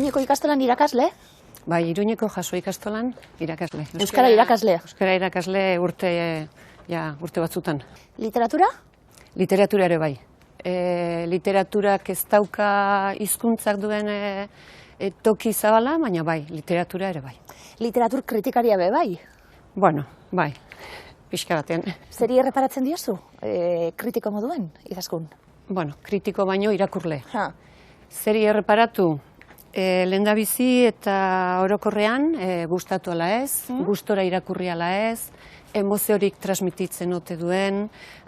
Iruñeko ikastolan irakasle? Bai, Iruñeko jaso ikastolan irakasle. Euskara irakasle? Euskara irakasle urte batzutan. Literatura? Literatura ere bai. Literaturak ez dauka hizkuntzak duen toki zabala, baina bai, literatura ere bai. Literatur kritikaria be bai? Bueno, bai, pixka batean. Zeri erreparatzen diozu, kritiko moduen, Izaskun? Bueno, kritiko baino irakurle. Ha. Zeri erreparatu, lehendabizi eta orokorrean gustatu ala ez, gustora irakurri ala ez, emoziorik transmititzen ote duen,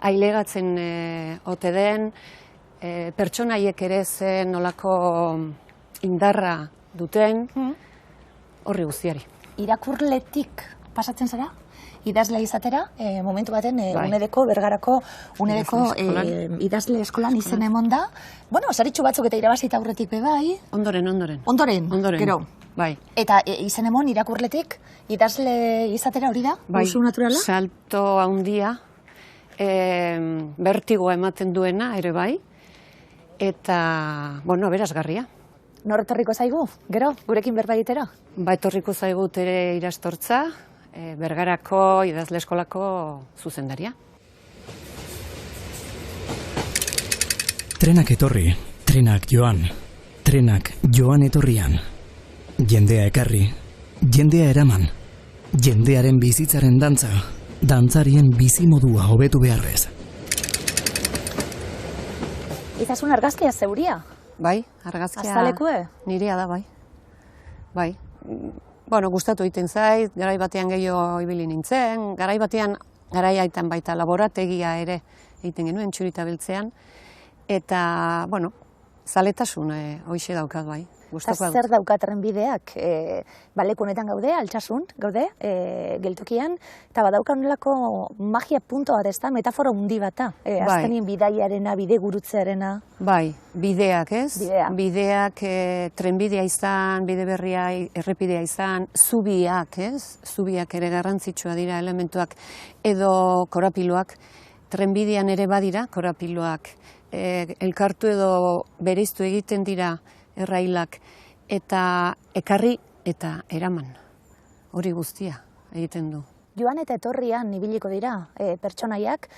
ailegatzen ote den, pertsonaiek ere zen nolako indarra duten, horri guztiari. Irakurletik pasatzen zara? Idazle izatera, momentu baten Unedeko, Bergarako Unedeko idazle eskolan izen emon da. Bueno, saritxu batzuk eta irabazita aurretik be bai. Ondoren. Ondoren, gero. Bai. Eta izen emon irakurletik idazle izatera hori da? Bai, Usu naturala? salto handia, bertigoa ematen duena ere bai, eta, bueno, berazgarria. Nor etorriko zaigu, gero, gurekin berba egitera? Ba, etorriko zaigu ere irastortza, Bergarako idazle eskolako zuzendaria. Trenak etorri, trenak joan, trenak joan etorrian. Jendea ekarri, jendea eraman, jendearen bizitzaren dantza, dantzarien bizimodua hobetu beharrez. Izasun argazkia zeuria? Bai, argazkia Azalekue? nirea da, bai. Bai. Bueno, gustatu egiten zait, garai batean gehiago ibili nintzen, garai batean, garai haitan baita laborategia ere egiten genuen txurita beltzean, eta, bueno, zaletasun hoxe daukat bai. Eta zer daukat trenbideak? Leku honetan gaude, Altsasun gaude, geltokian, eta badauka honelako magia punto bat, ez da, metafora hundi bata, azkenien bidaiarena, bide gurutzearena. Bai, bideak, ez? Bideak, trenbidea izan, bide berria errepidea izan, zubiak, ez? Zubiak ere garrantzitsua dira elementuak, edo korapiloak, trenbidean ere badira korapiloak, elkartu edo bereiztu egiten dira errailak, eta ekarri eta eraman. Hori guztia egiten du. Joan eta etorrian ibiliko dira pertsonaiak,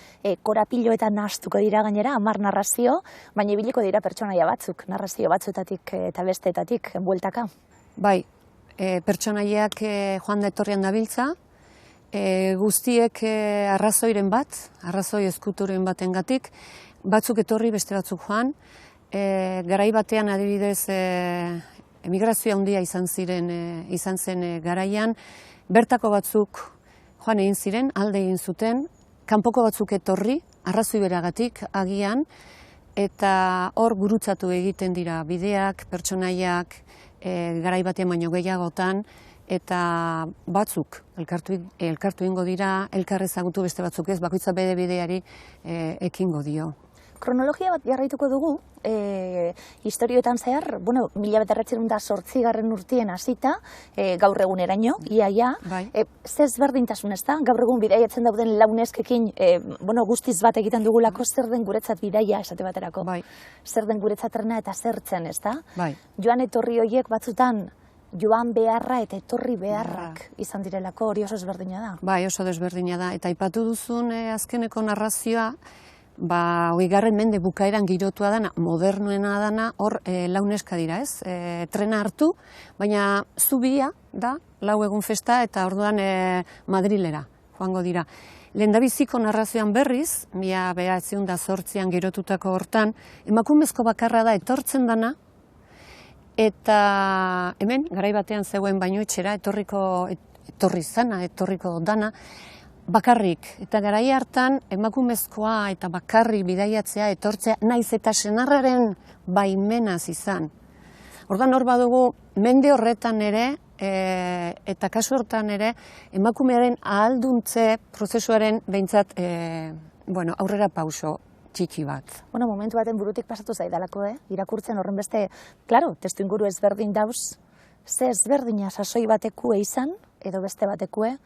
korapiloetan nahastuko dira gainera, 10 narrazio, baina ibiliko dira pertsonaia batzuk, narrazio batzuetatik eta besteetatik, bueltaka. Bai, pertsonaiak joan da etorrian dabiltza, guztiek arrazoiren bat, arrazoi ezkuturen batengatik, batzuk etorri, beste batzuk joan, garai batean adibidez emigrazioa handia izan zen garaian, bertako batzuk joan egin ziren, alde egin zuten, kanpoko batzuk etorri, arrazoi beragatik agian, eta hor gurutzatu egiten dira bideak, pertsonaiak, garai batean baino gehiagotan, eta batzuk elkartu ingo dira, elkar ezagutu beste batzuk ez, bakoitza bere bideari ekingo dio. Kronologia bat jarraituko dugu, historioetan zehar, 1908 urtien hasita, gaur eguneraino, iaia, zezberdintasun ez da, gaur egun bidaiatzen dauden launeskekin, guztiz bat egiten dugulako, zer den guretzat bidaia esate baterako. Zer den guretzat trena eta zertzen, ez da? Joan etorri horiek batzutan, joan beharra eta etorri beharrak izan direlako, hori oso ezberdina da. Bai, oso desberdina da, eta aipatu duzun azkeneko narrazioa, 20. mende bukaeran girotua dana, modernoena dana, hor launeska dira, ez? Trena hartu, baina zubia da, lau egun festa, eta orduan Madrilera joango dira. Lehendabiziko narrazioan berriz, 1908an girotutako hortan, emakumezko bakarra da etortzen dana, eta hemen, garai batean zegoen baino etxera, etorriko dana, bakarrik, eta garai hartan emakumezkoa eta bakarrik bidaiatzea etortzea naiz eta senarraren baimenaz izan. Ordan hor badugu mende horretan ere eta kasu hortan ere emakumearen ahalduntze prozesuaren behintzat aurrera pauso txiki bat. Momentu baten burutik pasatu zaidalako, irakurtzen horren beste, klaro, testu inguru ezberdin dauz, ze ezberdina sasoi batekue izan, edo beste batekue,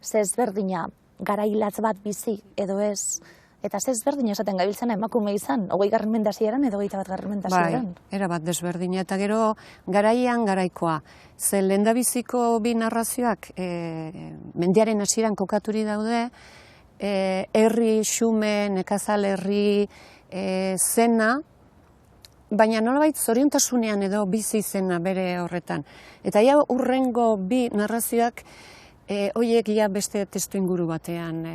ze ezberdina garailatz bat bizi, edo ez, Eta ez berdin esaten gabiltzena emakume izan, 20. mende hasieran edo 21. mende hasieran. Bai, erabat desberdina, eta gero garaian garaikoa. Ze lehendabiziko bi narrazioak mendiaren hasieran kokaturi daude, herri, xume, nekazal herri, zena, baina nolabait zoriontasunean edo bizi zena bere horretan. Eta ja urrengo bi narrazioak horiek ja beste testu inguru batean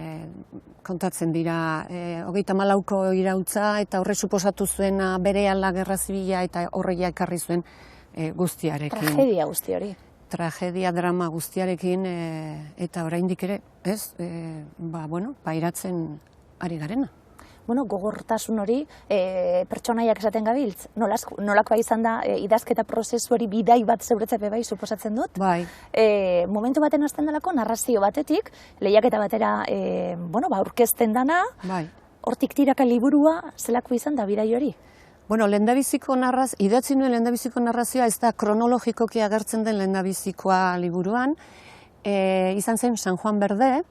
kontatzen dira. 34ko iraultza eta horre suposatu zuena berehala gerra zibila eta horreia ekarri zuen guztiarekin. Tragedia guzti hori. Tragedia, drama guztiarekin eta oraindik ere, ez, pairatzen ari garena. Bueno, gogortasun hori pertsonaiak esaten gabiltz. Nolakoa izan da idazketa prozesu hori bidai bat zeuretzepe bai suposatzen dut? Bai. Momentu baten hasten delako narrazio batetik, lehiaketa batera aurkezten dana, bai. Hortik tiraka liburua zelako izan da bidai hori? Bueno, idatzi nuen lehendabiziko narrazioa ez da kronologikoki agertzen den lehendabizikoa liburuan. Izan zen San Juan Berde,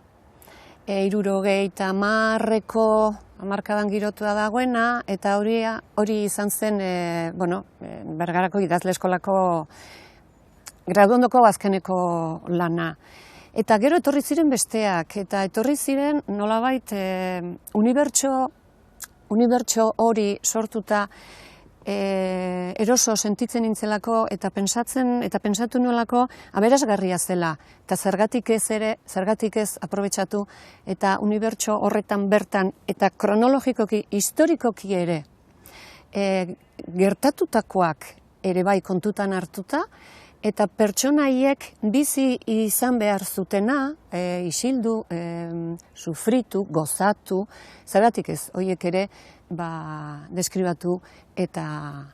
70ko hamarkadan girotua dagoena, eta hori izan zen, Bergarako idazle eskolako graduondoko azkeneko lana. Eta gero etorri ziren besteak, eta etorri ziren nolabait unibertso hori sortuta eroso sentitzen nintzelako eta pentsatu nolako aberasgarria zela. Eta zergatik ez aprobetxatu eta unibertso horretan bertan eta kronologikoki, historikoki ere gertatutakoak ere bai kontutan hartuta eta pertsonaiek bizi izan behar zutena, isildu, sufritu, gozatu, zergatik ez, horiek ere deskribatu eta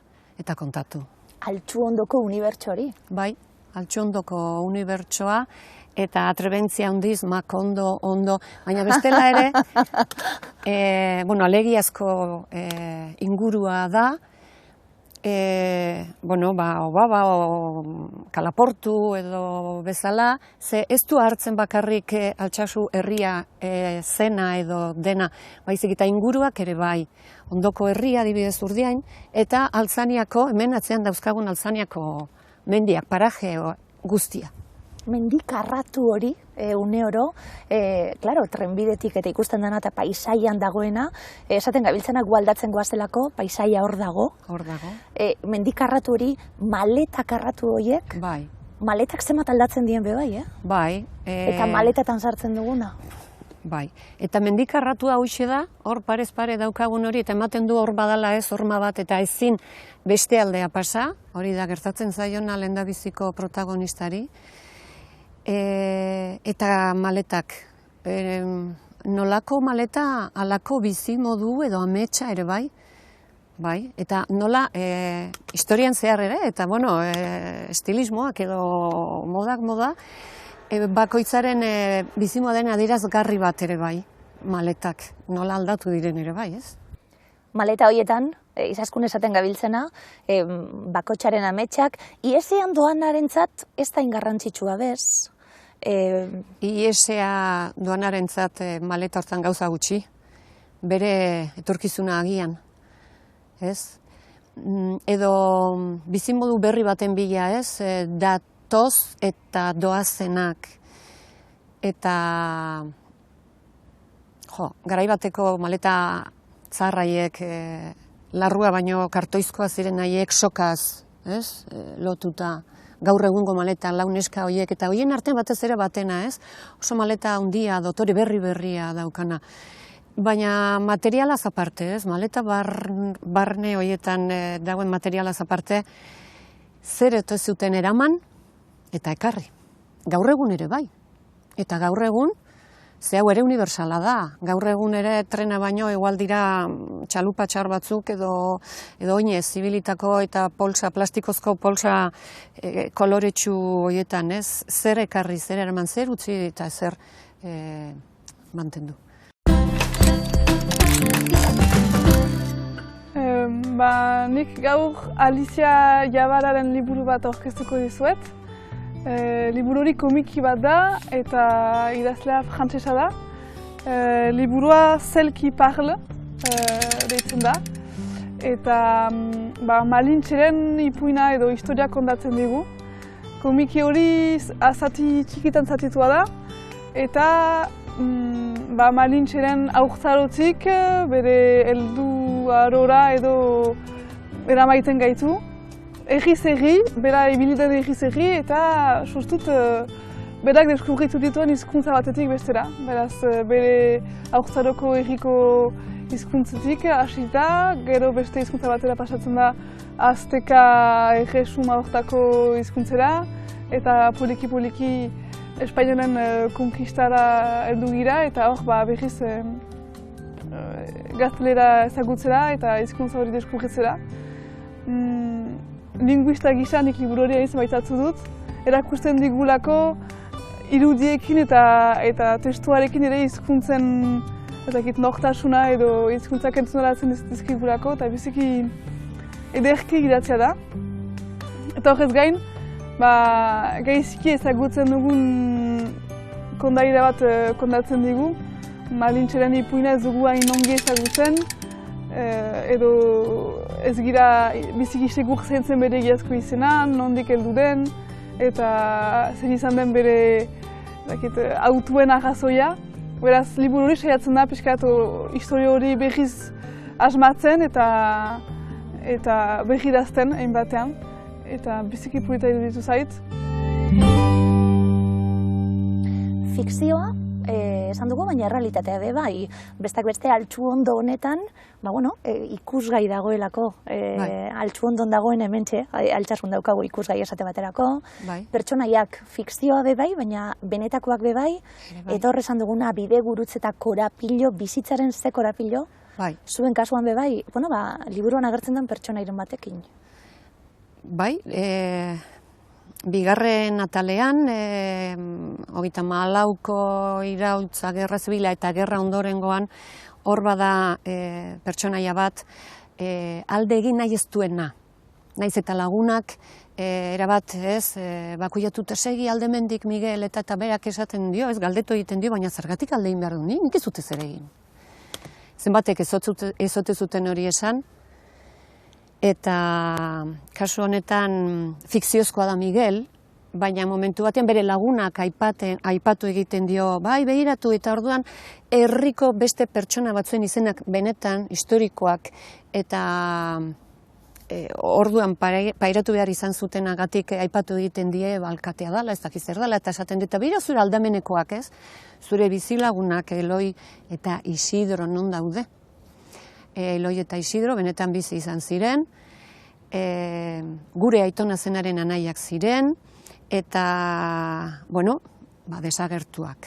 kontatu. Altxuondoko unibertso hori? Bai, altxuondoko unibertsoa eta atrebentzia handiz, makondo, ondo, baina bestela ere, alegiazko ingurua da, Kalaportu edo bezala, ze ez du hartzen bakarrik Altsasu herria zena edo dena, baizik eta inguruak ere bai. Ondoko herria adibidez Urdiain, eta Altzaniako, hemen atzean dauzkagun Altzaniako mendiak, paraje guztia. Mendikarratu hori, une oro, trenbidetik eta ikusten dena eta paisaian dagoena, esaten gabiltzenak gualdatzen goazelako, paisaia hor dago. Hor dago. Mendikarratu hori, maletakarratu horiek, bai. Maletak zemat aldatzen dien be bai, Bai. Eta maletatan sartzen duguna. Bai. Eta mendikarratua hoxe da, hor parez pare daukagun hori, eta ematen du hor badala ez, horma bat, eta ezin beste aldea pasa, hori da gertatzen zaiona lehendabiziko protagonistari. Eta maletak, nolako maleta alako bizi modu edo ametsa ere bai, eta nola historian zehar ere, eta estilismoak edo modak moda, bakoitzaren bizimoden adierazgarri bat ere bai, maletak, nola aldatu diren ere bai, ez? Maleta horietan, izaskun esaten gabiltzena, bakoitzaren ametsak, iesean doanarentzat ez da ingarrantzitsua bez? Iesea doanarentzat maleta hortan gauza gutxi, bere etorkizuna agian, ez? Edo bizimodu berri baten bila, ez? Datoz eta doazenak, eta garaibateko maleta zaharraiek larrua baino kartoizkoa ziren haiek sokaz, ez? Lotuta. Gaur egungo maleta, launeska horiek, eta horien artean batez ere batena, ez? Oso maleta handia, dotore berria daukana. Baina materialaz aparte, ez? Maleta barne horietan dagoen materialaz aparte, zer eto zuten eraman eta ekarri. Gaur egun ere bai. Eta gaur egun, ze hau ere universala da. Gaur egun ere trena baino egual dira txalupa txar batzuk edo oinez zibilitako eta plastikozko polsa koloretsu horietan, ez? Zer ekarri, zer eraman, zer utzi eta zer mantendu. Nik gaur Alicia Jabararen liburu bat aurkeztuko dizuet. Liburu hori komiki bat da eta idazlea frantsesa da. Liburua Celle qui parle deitzen da. Eta Malintxeren ipuina edo historia kontatzen digu. Komiki hori zati txikitan zatitua da. Eta Malintxeren haurtzarotik bere heldu arora edo eramaiten gaitu. Erriz-erri, bera ibiliden erriz-erri eta sustut berak deskubritu dituen hizkuntza batetik bestera. Beraz, bere haurtzaroko erriko hizkuntzetik hasita, gero beste hizkuntza batera pasatzen da Azteka erresuma hortako hizkuntzera eta poliki-poliki Espainolen konkistara heldu gira eta hor berriz gaztelera ezagutzera eta hizkuntza hori deskubritzera. Linguista gisa nik liburu hori hain baitatzu dut, erakusten digulako irudiekin eta testuarekin ere hizkuntzen nortasuna edo hizkuntzak entzunaratzen dizkigulako eta biziki ederki idatzia da. Eta horrez gain, gaizki ezagutzen dugun kondaira bat kondatzen digu. Malintxeren ipuina ez dugu hain ongi ezagutzen, edo ez gira biziki segur zen bere egiazko izena, nondik heldu den, eta zen izan den bere autuen arrazoia. Beraz, liburu hori saiatzen da pixkat historia hori berriz asmatzen eta berrirazten hainbatean. Eta biziki polita iruditu zait. Fikzioa, esan dugu, baina errealitatea be bai. Bestak beste altxu ondo honetan, ikusgai dagoelako. Altxu ondon dagoen hementxe, altxasun daukagu ikusgai esate baterako. Pertsonaiak fikzioa be bai, baina benetakoak be bai. Eta hor esan duguna bide gurutze eta korapilo, bizitzaren ze korapilo. Zuen kasuan be bai, liburuan agertzen den pertsonairen batekin. Bai, bigarren atalean, 34ko iraultza gerra zibila eta gerra ondorengoan, hor bada pertsonaia bat alde egin nahi ez duena. Naiz eta lagunak erabat bakuiatut segi aldemendik Miguel eta berak esaten dio, ez galdetu egiten dio, baina zergatik alde egin behar du, nik ez dute zer egin. Zenbatek ez ote zuten hori esan, eta kasu honetan fikziozkoa da Miguel, baina momentu batean bere lagunak aipatu egiten dio, bai behiratu eta orduan herriko beste pertsona batzuen izenak benetan historikoak eta orduan pairatu behar izan zutenagatik aipatu egiten die alkatea dela, ez dakiz zer dela, eta esaten dut, bera zure aldamenekoak ez, zure bizilagunak Eloi eta Isidro non daude. Eloi eta Isidro benetan bizi izan ziren, gure aitona zenaren anaiak ziren, eta, desagertuak.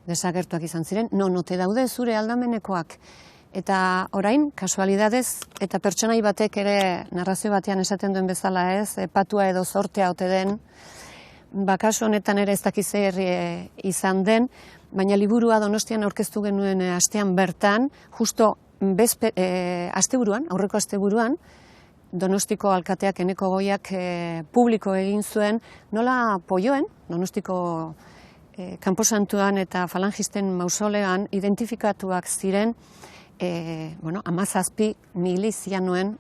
Desagertuak izan ziren, note daude zure aldamenekoak. Eta orain, kasualidadez, eta pertsonai batek ere narrazio batean esaten duen bezala ez, patua edo zortea ote den, kasu honetan ere ez dakiz zer izan den, baina liburua Donostian aurkeztu genuen astean bertan, justo asteburuan, aurreko asteburuan, Donostiko alkateak Eneko Goiak publiko egin zuen, nola Poioen, Donostiko kanposantuan eta falangisten mausolean identifikatuak ziren 17 milizianoen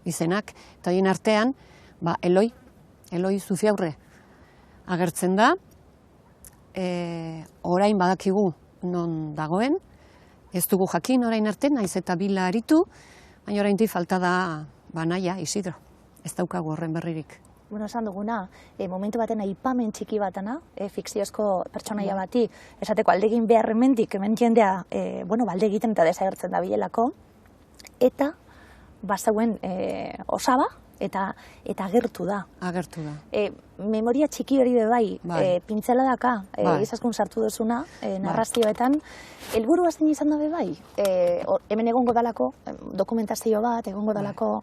izenak, eta horien artean, Eloi Zufiaurre agertzen da, orain badakigu non dagoen, ez dugu jakin orain arte, naiz eta bila aritu, baina oraindik falta da naia Isidro, ez daukagu horren berririk. Esan duguna, momentu baten aipamen txiki batana, fikziozko pertsonaia bati, esateko aldegin behar hemendik, hemen jendea, alde egiten eta desagertzen da bilelako, eta bazauen osaba, eta agertu da. Agertu da. Memoria txiki hori bai, pintzeladaka, izaskun sartu duzuna, narrazioetan, helburua zein izan da bai, hemen egongo dalako, dokumentazio bat, egongo dalako,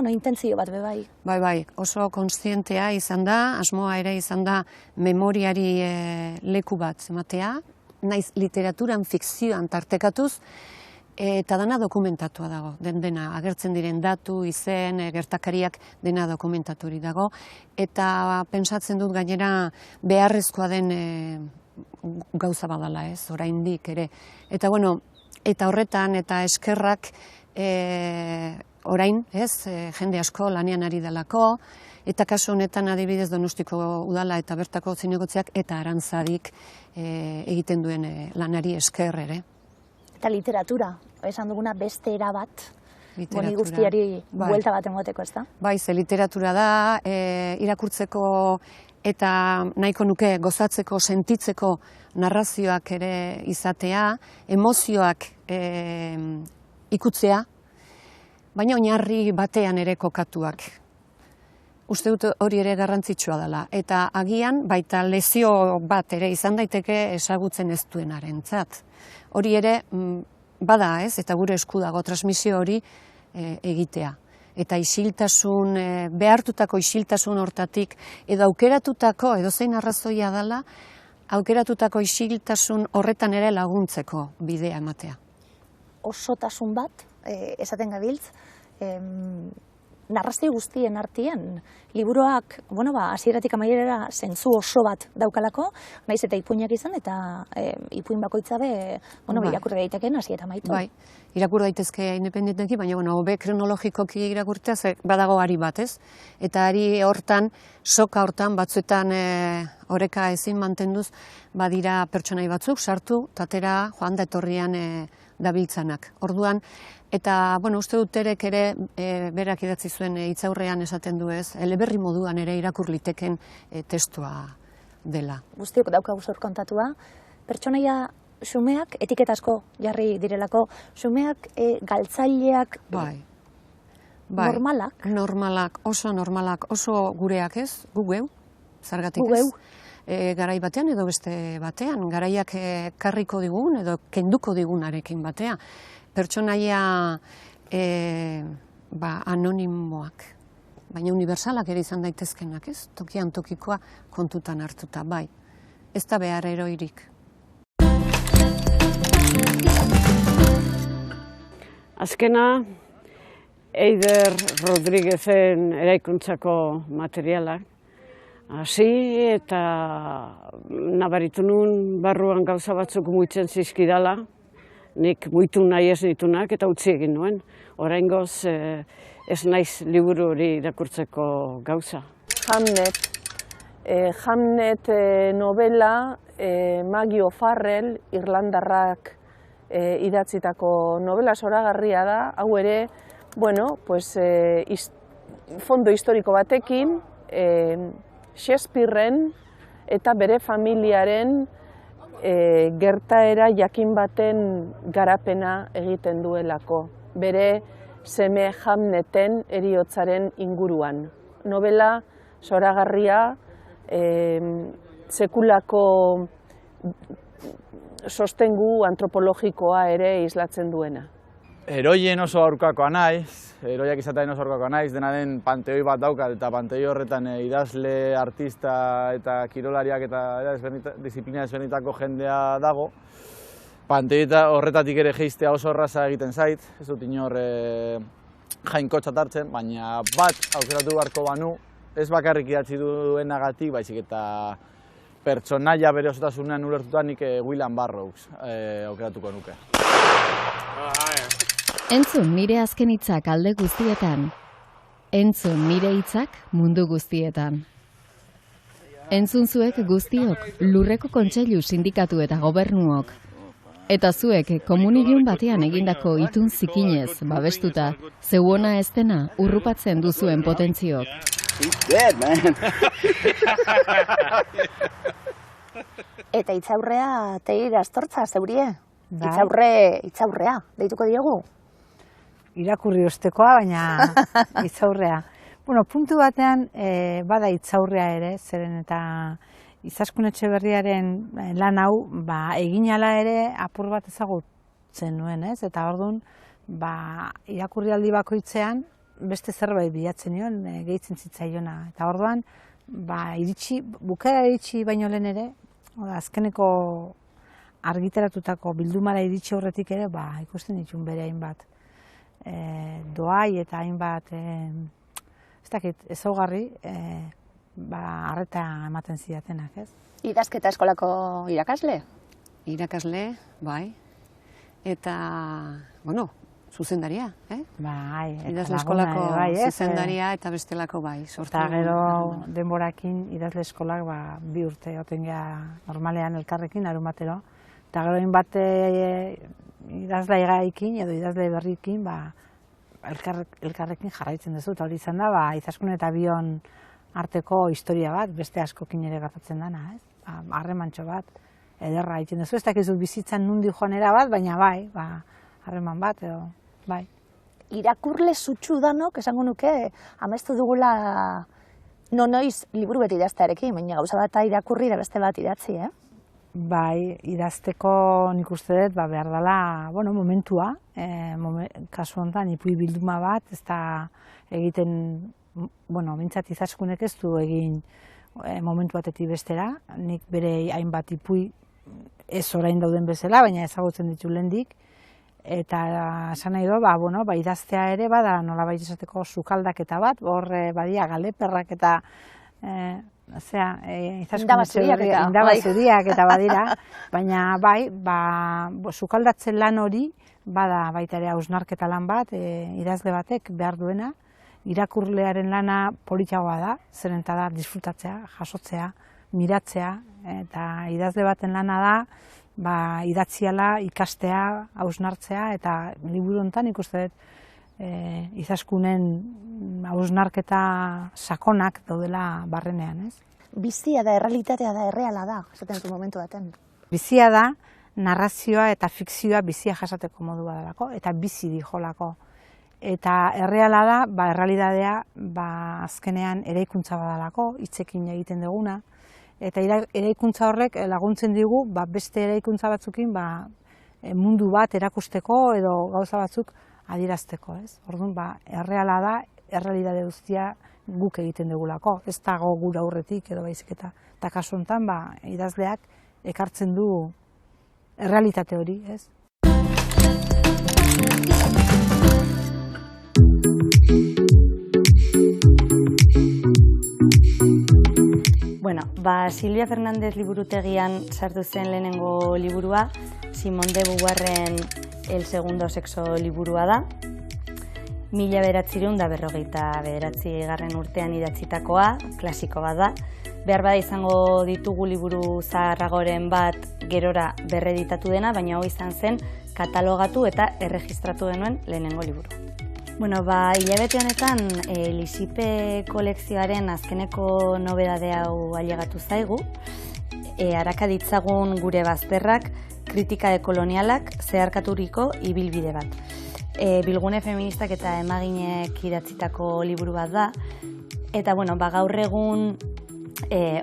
intentzio bat bai. Bai, oso kontzientea izan da, asmoa ere izan da memoriari leku bat ematea, naiz literaturan, fikzioan tartekatuz, eta dena dokumentatua dago, dena agertzen diren datu, izen, gertakariak dena dokumentaturi dago, eta pentsatzen dut gainera beharrezkoa den gauza badala ez, oraindik ere. Eta bueno, eta horretan eta eskerrak orain, ez, jende asko lanean ari delako, eta kasu honetan adibidez Donostiko udala eta bertako zinegotziak eta Arantzadik egiten duen lanari esker ere. Eta literatura, esan duguna beste era bat, boni guztiari buelta bat emoteko, ez da? Bai, ze literatura da, irakurtzeko eta nahiko nuke gozatzeko, sentitzeko narrazioak ere izatea, emozioak ikutzea, baina oinarri batean ere kokatuak. Uste dut hori ere garrantzitsua dela. Eta agian baita lezio bat ere izan daiteke ezagutzen ez duenarentzat. Hori ere bada ez, eta gure esku dago transmisio hori egitea. Eta isiltasun, behartutako isiltasun hortatik, edo aukeratutako, edo zein arrazoia dela, aukeratutako isiltasun horretan ere laguntzeko bidea ematea. Osotasun bat, esaten gabiltz, narrazio guztien artean, liburuak, hasieratik amaierara zentzu oso bat daukalako, naiz eta ipuinak izan, eta ipuin bakoitza be, irakur daitekeen hasi eta amaitu. Bai, irakur daitezke independenteki, baina, hobe kronologikoki irakurtea, badago ari bat, ez? Eta ari hortan, soka hortan, batzuetan oreka ezin mantenduz, badira pertsonai batzuk, sartu, tatera, joan da etorrian dabiltzanak. Orduan, eta, uste dut erek ere, berak idatzi zuen hitzaurrean esaten du ez, eleberri moduan ere irakur liteken testua dela. Guztiok daukagu zor kontatua, pertsonaia xumeak, etiketasko jarri direlako, xumeak galtzaileak normalak? Normalak, oso gureak ez, gugeu, zergatik ez? Garai batean edo beste batean, garaiak karriko digun edo kenduko digunarekin batea. Pertsonaia anonimoak, baina unibersalak ere izan daitezkenak, ez? Tokian tokikoa kontutan hartuta, bai. Ez da behar eroirik. Azkena, Eider Rodriguezen eraikuntzako materialak, hasi eta nabaritu nun barruan gauza batzuk muitzen zizkidala, nik muitu nahi ez ditunak eta utzi egin nuen. Oraingoz ez naiz liburu hori irakurtzeko gauza. Hamnet novela Maggie O'Farrell, Irlandarrak idatzitako novela zoragarria da, hau ere, fondo historiko batekin, Shakespearen eta bere familiaren gertaera jakin baten garapena egiten duelako, bere seme Hamneten heriotzaren inguruan. Novela zoragarria, sekulako sostengu antropologikoa ere islatzen duena. Heroien oso aurkakoa naiz, heroiak izatearen oso aurkakoa naiz, dena den panteoi bat daukat, eta panteoi horretan idazle, artista eta kirolariak eta disiplina ezberdinetako jendea dago. Panteoi horretatik ere jeistea oso erraza egiten zait, ez dut inor jainkotzat hartzen, baina bat aukeratu beharko banu, ez bakarrik idatzi duenagatik, baizik eta pertsonaia bere osotasunean ulertuta nik William Burroughs aukeratuko nuke. Entzun nire azken hitzak alde guztietan. Entzun nire hitzak mundu guztietan. Entzun zuek guztiok, lurreko kontseilu sindikatu eta gobernuok. Eta zuek komunilun batean egindako itun zikinez babestuta, zeuona ez dena urrupatzen duzuen potentziok. Eta itzaurrea teira astortza, zeurie? Itzaurrea, deituko diogu? Irakurri ostekoa, baina itzaurrea. Puntu batean bada itzaurrea ere, zeren eta Izaskun Etxeberriaren lan hau egin ala ere apur bat ezagutzen nuen, ez? Eta orduan, irakurrialdi bakoitzean beste zerbait bilatzen nion, gehitzen zitzaiona. Eta orduan, bukaera iritsi baino lehen ere, azkeneko argitaratutako bildumara iritsi horretik ere, ikusten ditun bere hainbat doai eta hainbat, ez dakit, ezaugarri arreta ematen zidatenak, ez? Idazketa eskolako irakasle? Irakasle, bai. Eta, bueno, zuzendaria, Bai, idazle eskolako zuzendaria eta bestelako bai. Eta gero denborakin idazle eskolak 2 urte oten normalean elkarrekin, larun batero. Eta gero bat idazle gaikin edo idazle berrikin elkarrekin jarraitzen duzu. Eta hori izan da, Izaskun eta Bion arteko historia bat, beste askokin ere gertatzen dana, harremantxo bat, ederra egiten duzu. Ez dakizu bizitzan nundi joanera bat, baina bai, harreman bat edo, bai. Irakurle sutsu danok, esango nuke, amestu dugula noiz liburu beti idaztearekin, baina gauza bat irakurri da beste bat idatzi, Bai, idazteko nik uste dut behar dela, momentua, kasu honetan ipuin bilduma bat, ez da egiten, bintzat Izaskunek ez du egin momentu batetik bestera, nik bere hainbat ipuin ez orain dauden bezala, baina ezagutzen ditu lehendik, eta esan nahi du, idaztea ere bada nolabait esateko sukaldaketa bat, hor badia galeperrak eta indaba zuriak eta badira, baina bai, sukaldatzen lan hori bada baita ere hausnarketa lan bat, idazle batek behar duena, irakurlearen lana politagoa da, zeren eta da disfrutatzea, jasotzea, miratzea, eta idazle baten lana da, idatziala, ikastea, hausnartzea, eta liburu honetan ikuste dut Izaskunen hausnarketa sakonak daudela barrenean, ez? Bizia da, errealitatea da, erreala da, esaten du momentu baten. Bizia da, narrazioa eta fikzioa bizia jasateko modua dalako, eta bizi dijolako. Eta erreala da, errealitatea azkenean eraikuntza badalako, hitzekin egiten duguna, eta eraikuntza horrek laguntzen digu beste eraikuntza batzukin mundu bat erakusteko edo gauza batzuk adierazteko, ez? Orduan, erreala da, errealitate guztia guk egiten dugulako. Ez dago gure aurretik edo baizik eta kasu honetan, idazleak ekartzen du errealitate hori, ez? Bueno, Silvia Fernández liburutegian sartu zen lehenengo liburua, Simone de Beauvoirren El segundo sexo liburua da. 1949 urtean idatzitakoa, klasiko bat da. Behar bada izango ditugu liburu zaharragoren bat gerora berreditatu dena, baina hori izan zen katalogatu eta erregistratu genuen lehenengo liburu. Bueno, hilabete honetan Lisipe kolekzioaren azkeneko nobedade hau ailegatu zaigu. Araka ditzagun gure bazterrak, kritika dekolonialak zeharkaturiko ibilbide bat. Bilgune feministak eta emaginek idatzitako liburu bat da. Eta gaur egun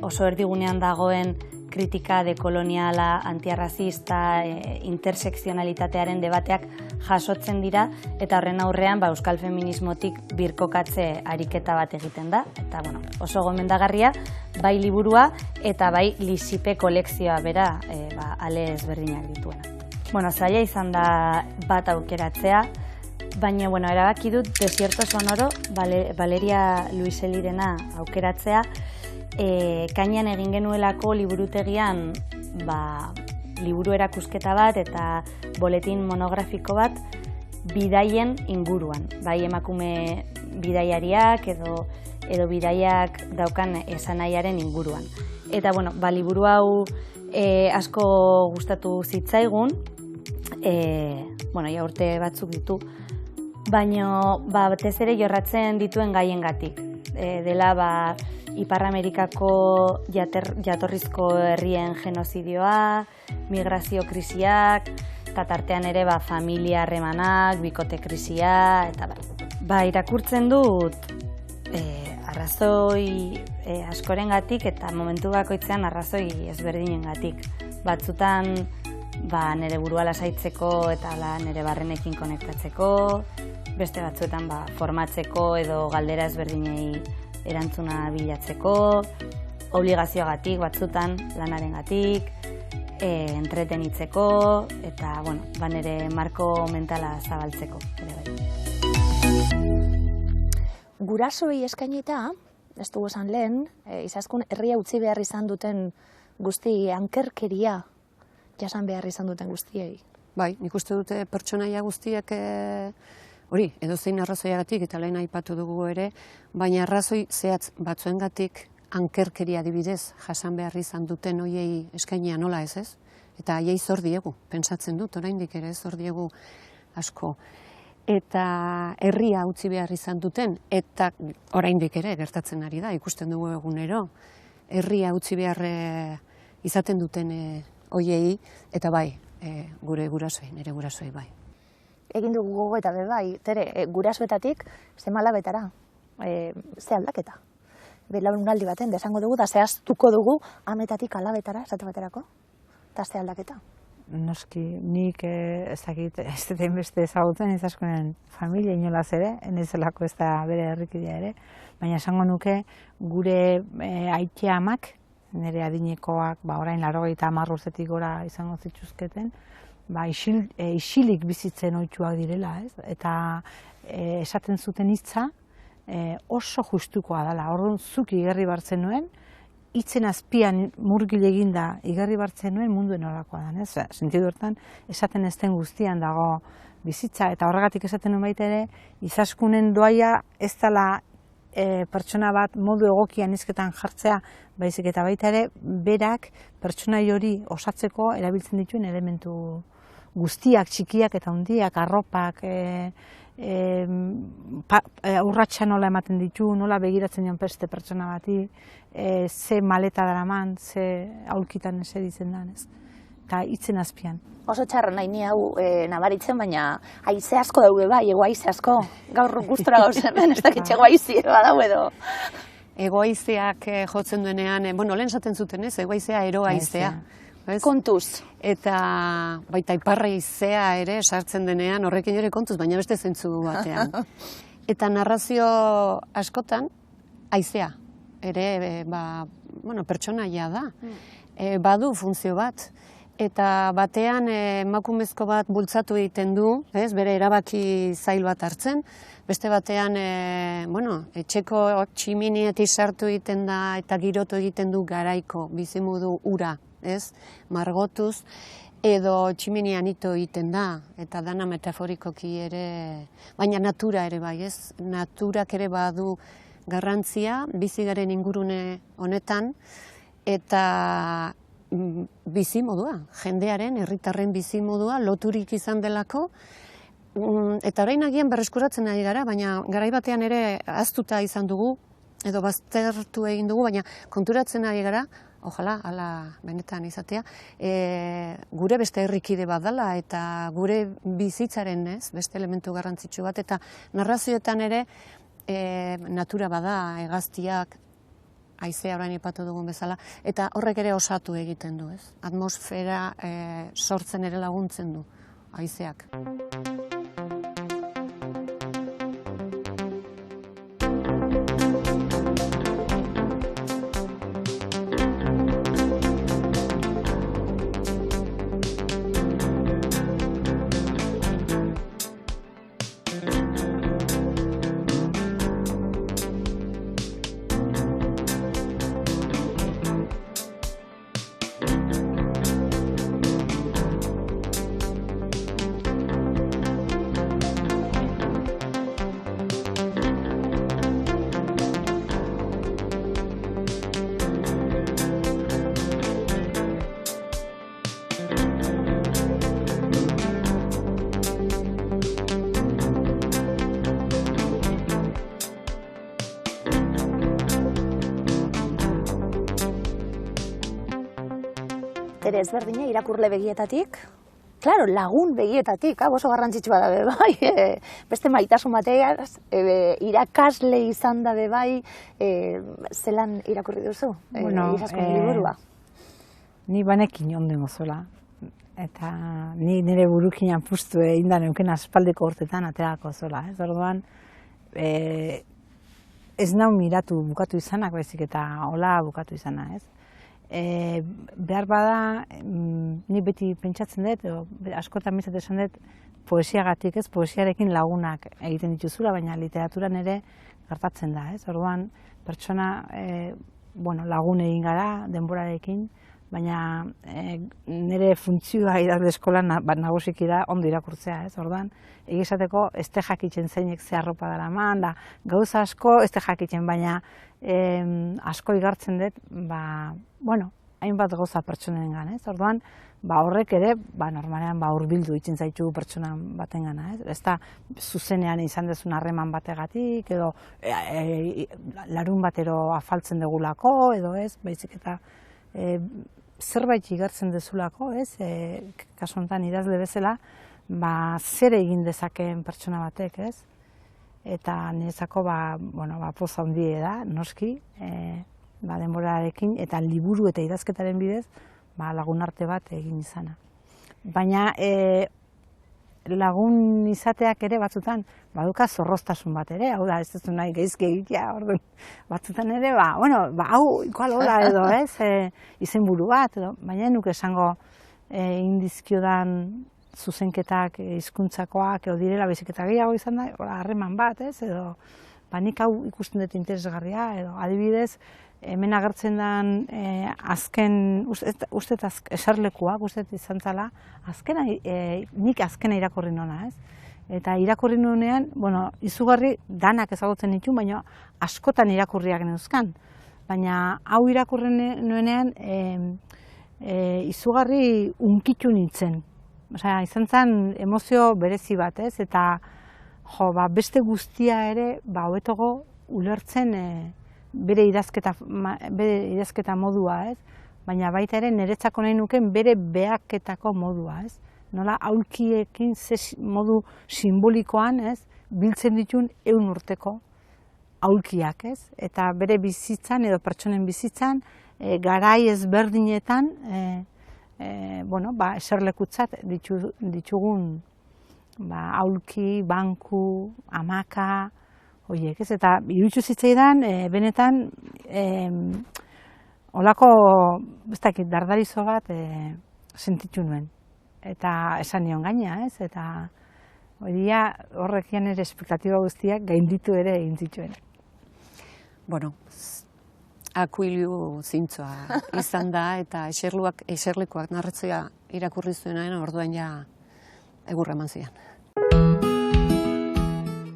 oso erdigunean dagoen kritika dekoloniala, antiarrazista, intersekzionalitatearen debateak jasotzen dira, eta horren aurrean euskal feminismotik birkokatze ariketa bat egiten da. Eta oso gomendagarria, bai liburua eta bai Lisipe kolekzioa bera ale ezberdinak dituena. Zaila izan da bat aukeratzea, baina erabaki dut Desierto Sonoro, Valeria Luiselirena aukeratzea, kainan egin genuelako liburutegian liburu erakusketa bat eta boletin monografiko bat bidaien inguruan. Bai emakume bidaiariak edo bidaiak daukan esanahiaren inguruan. Eta liburu hau asko gustatu zitzaigun, urte batzuk ditu, baina batez ere jorratzen dituen gaiengatik. Dela Ipar Amerikako jatorrizko herrien genozidioa, migrazio krisiak, eta tartean ere familia harremanak, bikote krisia, eta irakurtzen dut arrazoi askorengatik eta momentu bakoitzean arrazoi ezberdinengatik. Batzutan nire burua lasaitzeko eta nire barrenekin konektatzeko, beste batzuetan formatzeko edo galdera ezberdinei erantzuna bilatzeko, obligazioagatik batzutan, lanarengatik, entretenitzeko eta nire marko mentala zabaltzeko. Gurasoei eskainita, ez dugu esan lehen, Izaskun herria utzi behar izan duten guzti ankerkeria jasan behar izan duten guztiei. Bai, nik uste dute pertsonaia guztiak hori, edozein arrazoiagatik eta lehen aipatu dugu ere, baina arrazoi zehatz batzuengatik ankerkeria adibidez jasan behar izan duten hoiei eskainia nola ez? Eta haiei zor diegu, pentsatzen dut, oraindik ere zor diegu asko. Eta herria utzi behar izan duten, eta oraindik ere gertatzen ari da, ikusten dugu egunero, herria utzi behar izaten duten hoiei, eta bai, gure gurasoei, nire gurasoei bai. Egin dugu gogo eta bai, Tere, gurasoetatik zemalabetara, ze aldaketa. Belaunaldi baten, desango dugu, da zehaztuko dugu ametatik alabetara, esate baterako, eta ze aldaketa. Noski, nik ez dakit, ez dut beste ezagutzen Izaskunen familia inolaz ere, enezelako ez da bere herrikidea ere, baina esango nuke gure aitea amak, nire adinekoak, orain 90 urtetik gora izango zituzketen, isilik bizitzen ohituak direla, ez? Eta esaten zuten hitza oso justukoa dela. Orduan zuk igarri bartzen nuen, hitzen azpian murgil eginda igarri bartzen nuen munduen horakoa da, ez? Sentidu hortan, esaten ez den guztian dago bizitza, eta horregatik esaten nuen baita ere, Izaskunen doaia ez dela pertsona bat modu egokian hizketan jartzea, baizik eta baita ere, berak pertsonai hori osatzeko erabiltzen dituen elementu guztiak, txikiak eta handiak, arropak, urratsa nola ematen ditu, nola begiratzen dion beste pertsona bati, ze maleta daraman, ze aulkitan eseritzen den, ez? Eta hitzen azpian. Oso txarra nahi ni hau nabaritzen, baina haize asko daude bai, ego haize asko. Gaur gustora gauzen, ez dakit ego haize badau edo. Ego haizeak jotzen duenean, lehen esaten zuten ez, ego haizea ero haizea. Kontuz. Eta baita iparra haizea ere sartzen denean, horrekin ere kontuz, baina beste zentzu batean. Eta narrazio askotan, haizea ere pertsonaia da. Badu funtzio bat. Eta batean emakumezko bat bultzatu egiten du, bere erabaki zail bat hartzen. Beste batean, etxeko tximinietik sartu egiten da eta girotu egiten du garaiko bizimodu ura, margotuz, edo tximinean ito egiten da, eta dana metaforikoki ere, baina natura ere bai, naturak ere badu garrantzia, bizigaren ingurune honetan, eta bizimodua, jendearen, herritarren bizimodua, loturik izan delako, eta orain agian berreskuratzen ari gara, baina garai batean ere ahaztuta izan dugu, edo baztertu egin dugu, baina konturatzen ari gara, ojala, ala benetan izatea, gure beste herrikide bat dela, eta gure bizitzaren, beste elementu garrantzitsu bat, eta narrazioetan ere natura bada, hegaztiak, haizea orain aipatu dugun bezala, eta horrek ere osatu egiten du, atmosfera sortzen ere laguntzen du haizeak. Tere ezberdina irakurle begietatik, claro, lagun begietatik, oso garrantzitsua da bai, beste maitasun bateaz, irakasle izan da bai, zelan irakurri duzu, Izaskun liburua? Ni banekin onden gozola, eta ni nire burukinan puztu egin da neuken aspaldiko urtetan aterako zola, orduan, ez nau miratu bukatu izanak, baizik eta hola bukatu izana, behar bada, ni beti pentsatzen dut, askotan bizat esan dut, poesiagatik, ez, poesiarekin lagunak egiten dituzula, baina literaturan ere gertatzen da, ez? Orduan, pertsona lagun egin gara denborarekin, baina nire funtzioa idazle eskolan nagusiki da ondo irakurtzea, ez? Orduan, egizateko ez te jakitzen zeinek ze arropa daraman, da gauza asko ez te jakitzen, baina asko igartzen dut, hainbat gauza pertsonengan, ez? Orduan, horrek ere, normalean hurbildu itzen zaitu pertsona batengana, ez? Ez da zuzenean izan dezun harreman bategatik, edo larun batero afaltzen degulako, edo ez, baizik eta zerbait igartzen dezulako, ez? Kasu honetan idazle bezala, zer egin dezakeen pertsona batek, ez? Eta niretzako, poza handie da, noski, denborarekin, eta liburu eta idazketaren bidez, lagunarte bat egin izana. Baina lagun izateak ere batzutan, baduka zorroztasun bat ere, hau da, ez duzu nahi geizki egitea, batzutan ere, hau igual hola edo, ez, izenburu bat, edo, baina nuke esango indizkiodan zuzenketak hizkuntzakoak edo direla, baizik eta gehiago izan da, harreman bat, ez, edo, nik hau ikusten dut interesgarria, edo, adibidez, hemen agertzen den azken, uste eserlekua, uste izan zala, nik azkena irakurri nona, ez? Eta irakurri nuenean, izugarri danak ezagutzen ditu, baina askotan irakurriak neuzkan. Baina hau irakurri nuenean izugarri unkitu nintzen. Osea, izan zen emozio berezi bat, ez? Eta beste guztia ere, hobetogo ulertzen bere idazketa modua, ez? Baina baita ere niretzako nahi nuken bere behaketako modua, ez? Nola aulkiekin modu simbolikoan, ez? Biltzen ditun 100 urteko aulkiak, ez? Eta bere bizitzan edo pertsonen bizitzan garai ezberdinetan eserlekutzat ditugun aulki, banku, hamaka, horiek, ez? Eta iruditu zitzaidan, benetan, holako, ez dakit, dardarizo bat sentitu nuen. Eta esan nion gaina, ez? Eta horrekian ere espektatiba guztiak gainditu ere egin zituen. Akuilu zintzoa izan da, eta eserlekuak narratzea irakurri zuenaren orduan ja egurra eman zian.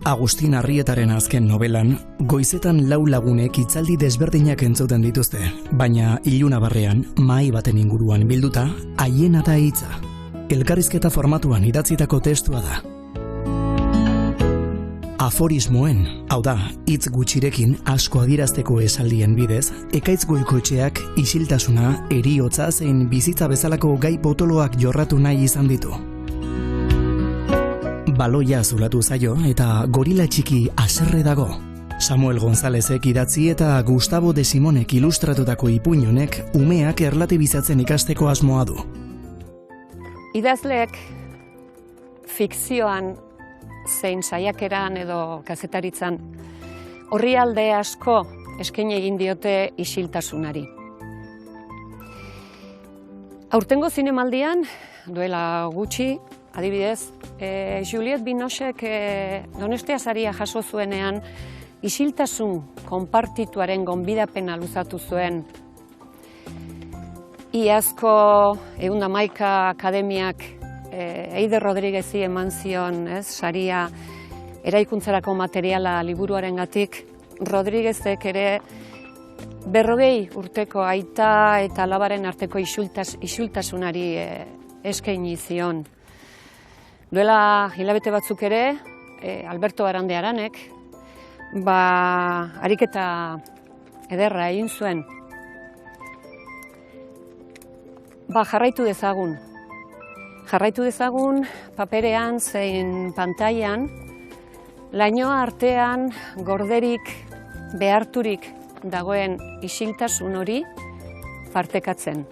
Agustin Arrietaren azken novelan, goizetan 4 lagunek hitzaldi desberdinak entzuten dituzte, baina ilunabarrean, mahai baten inguruan bilduta, haiena da hitza. Elkarrizketa formatuan idatzitako testua da. Aforismoen, hau da, hitz gutxirekin asko adierazteko esaldien bidez, Ekaitz Goikoetxeak isiltasuna, heriotza zein bizitza bezalako gai potoloak jorratu nahi izan ditu. Baloia zulatu zaio eta gorila txiki haserre dago. Samuel Gonzálezek idatzi eta Gustavo de Simonek ilustratutako ipuin honek umeak erlatibizatzen ikasteko asmoa du. Idazleek fikzioan zein saiakeran edo kazetaritzan orrialde asko eskaini egin diote isiltasunari. Aurtengo zinemaldian, duela gutxi, adibidez, Juliette Binochek Donostia saria jaso zuenean isiltasun konpartituaren gonbidapena luzatu zuen. Iazko 111 akademiak Eider Rodriguezi eman zion, saria eraikuntzarako materiala liburuarengatik. Rodriguezek ere 40 urteko aita eta alabaren arteko isiltasunari eskaini zion. Duela hilabete batzuk ere, Alberto Arande Aranek, ariketa ederra egin zuen. Jarraitu dezagun. Jarraitu dezagun paperean zein pantailan, lainoa artean gorderik beharturik dagoen isiltasun hori partekatzen.